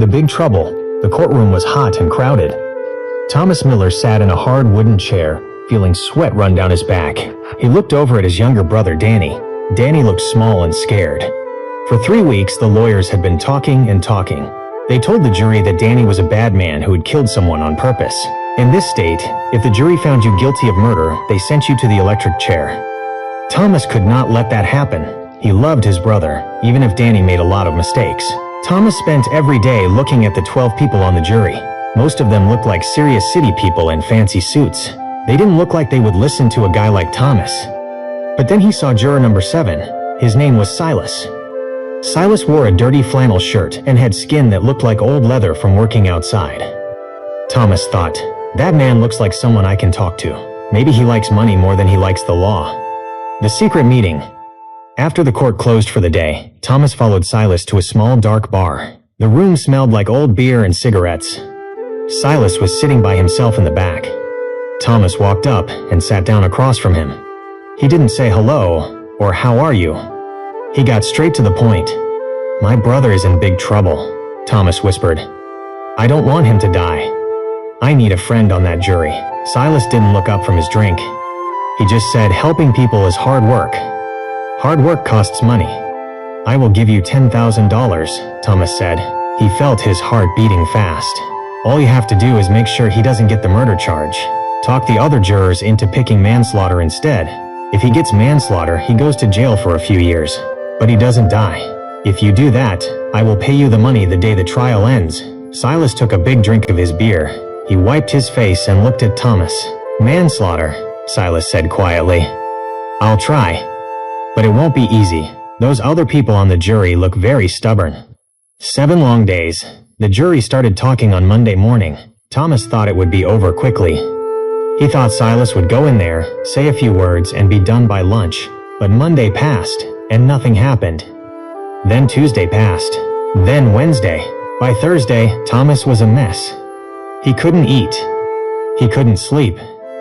to Big Trouble. The courtroom was hot and crowded. Thomas Miller sat in a hard wooden chair, feeling sweat run down his back. He looked over at his younger brother, Danny. Danny looked small and scared. For 3 weeks, the lawyers had been talking and talking. They told the jury that Danny was a bad man who had killed someone on purpose. In this state, if the jury found you guilty of murder, they sent you to the electric chair. Thomas could not let that happen. He loved his brother, even if Danny made a lot of mistakes. Thomas spent every day looking at the 12 people on the jury. Most of them looked like serious city people in fancy suits. They didn't look like they would listen to a guy like Thomas. But then he saw juror number 7. His name was Silas. Silas wore a dirty flannel shirt and had skin that looked like old leather from working outside. Thomas thought, that man looks like someone I can talk to. Maybe he likes money more than he likes the law. The secret meeting. After the court closed for the day, Thomas followed Silas to a small dark bar. The room smelled like old beer and cigarettes. Silas was sitting by himself in the back. Thomas walked up and sat down across from him. He didn't say hello or how are you. He got straight to the point. My brother is in big trouble, Thomas whispered. I don't want him to die. I need a friend on that jury. Silas didn't look up from his drink. He just said helping people is hard work. Hard work costs money. I will give you $10,000, Thomas said. He felt his heart beating fast. All you have to do is make sure he doesn't get the murder charge. Talk the other jurors into picking manslaughter instead. If he gets manslaughter, he goes to jail for a few years. But he doesn't die. If you do that, I will pay you the money the day the trial ends. Silas took a big drink of his beer. He wiped his face and looked at Thomas. Manslaughter, Silas said quietly. I'll try. But it won't be easy. Those other people on the jury look very stubborn. 7 long days. The jury started talking on Monday morning. Thomas thought it would be over quickly. He thought Silas would go in there, say a few words, and be done by lunch. But Monday passed, and nothing happened. Then Tuesday passed. Then Wednesday. By Thursday, Thomas was a mess. He couldn't eat. He couldn't sleep.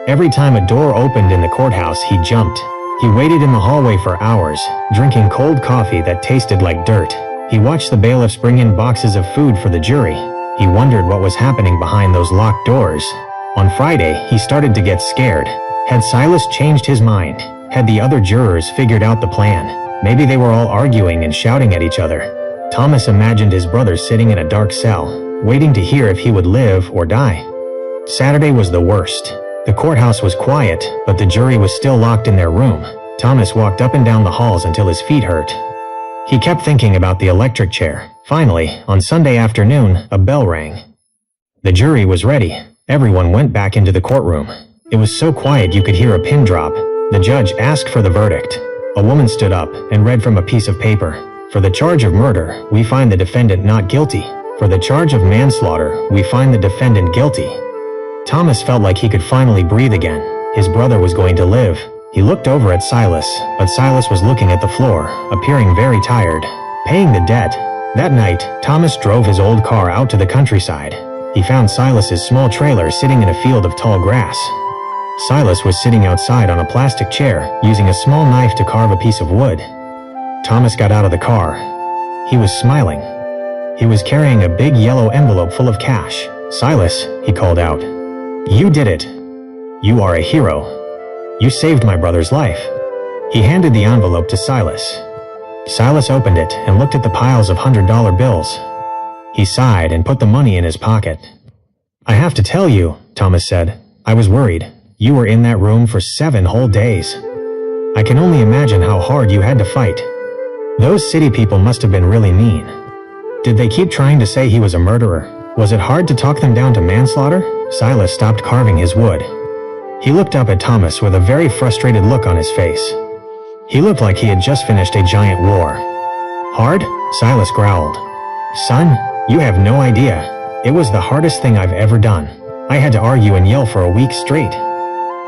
Every time a door opened in the courthouse, he jumped. He waited in the hallway for hours, drinking cold coffee that tasted like dirt. He watched the bailiffs bring in boxes of food for the jury. He wondered what was happening behind those locked doors. On Friday, he started to get scared. Had Silas changed his mind? Had the other jurors figured out the plan? Maybe they were all arguing and shouting at each other. Thomas imagined his brother sitting in a dark cell, waiting to hear if he would live or die. Saturday was the worst. The courthouse was quiet, but the jury was still locked in their room. Thomas walked up and down the halls until his feet hurt. He kept thinking about the electric chair. Finally, on Sunday afternoon, a bell rang. The jury was ready. Everyone went back into the courtroom. It was so quiet you could hear a pin drop. The judge asked for the verdict. A woman stood up and read from a piece of paper. For the charge of murder, we find the defendant not guilty. For the charge of manslaughter, we find the defendant guilty. Thomas felt like he could finally breathe again. His brother was going to live. He looked over at Silas, but Silas was looking at the floor, appearing very tired. Paying the debt. That night, Thomas drove his old car out to the countryside. He found Silas's small trailer sitting in a field of tall grass. Silas was sitting outside on a plastic chair, using a small knife to carve a piece of wood. Thomas got out of the car. He was smiling. He was carrying a big yellow envelope full of cash. Silas, he called out. You did it. You are a hero. You saved my brother's life. He handed the envelope to Silas. Silas opened it and looked at the piles of $100 bills. He sighed and put the money in his pocket. I have to tell you, Thomas said, I was worried. You were in that room for 7 whole days. I can only imagine how hard you had to fight. Those city people must have been really mean. Did they keep trying to say he was a murderer? Was it hard to talk them down to manslaughter? Silas stopped carving his wood. He looked up at Thomas with a very frustrated look on his face. He looked like he had just finished a giant war. Hard? Silas growled. Son, you have no idea. It was the hardest thing I've ever done. I had to argue and yell for a week straight.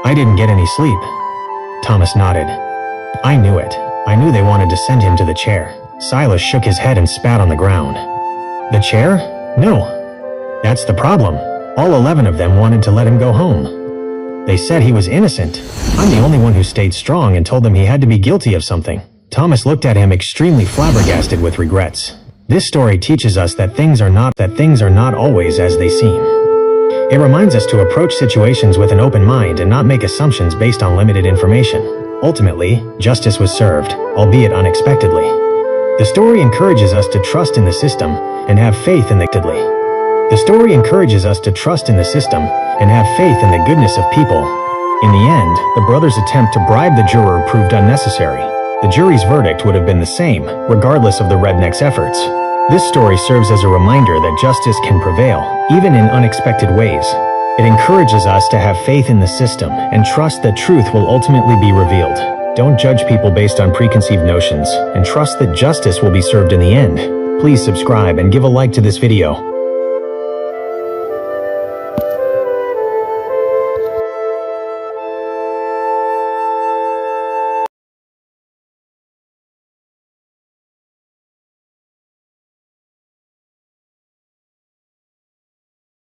I didn't get any sleep. Thomas nodded. I knew it. I knew they wanted to send him to the chair. Silas shook his head and spat on the ground. The chair? No. That's the problem. All 11 of them wanted to let him go home. They said he was innocent. I'm the only one who stayed strong and told them he had to be guilty of something. Thomas looked at him extremely flabbergasted with regrets. This story teaches us that things are not always as they seem. It reminds us to approach situations with an open mind and not make assumptions based on limited information. Ultimately, justice was served, albeit unexpectedly. The story encourages us to trust in the system and have faith in the goodness of people. In the end, the brothers' attempt to bribe the juror proved unnecessary. The jury's verdict would have been the same, regardless of the redneck's efforts. This story serves as a reminder that justice can prevail, even in unexpected ways. It encourages us to have faith in the system and trust that truth will ultimately be revealed. Don't judge people based on preconceived notions, and trust that justice will be served in the end. Please subscribe and give a like to this video.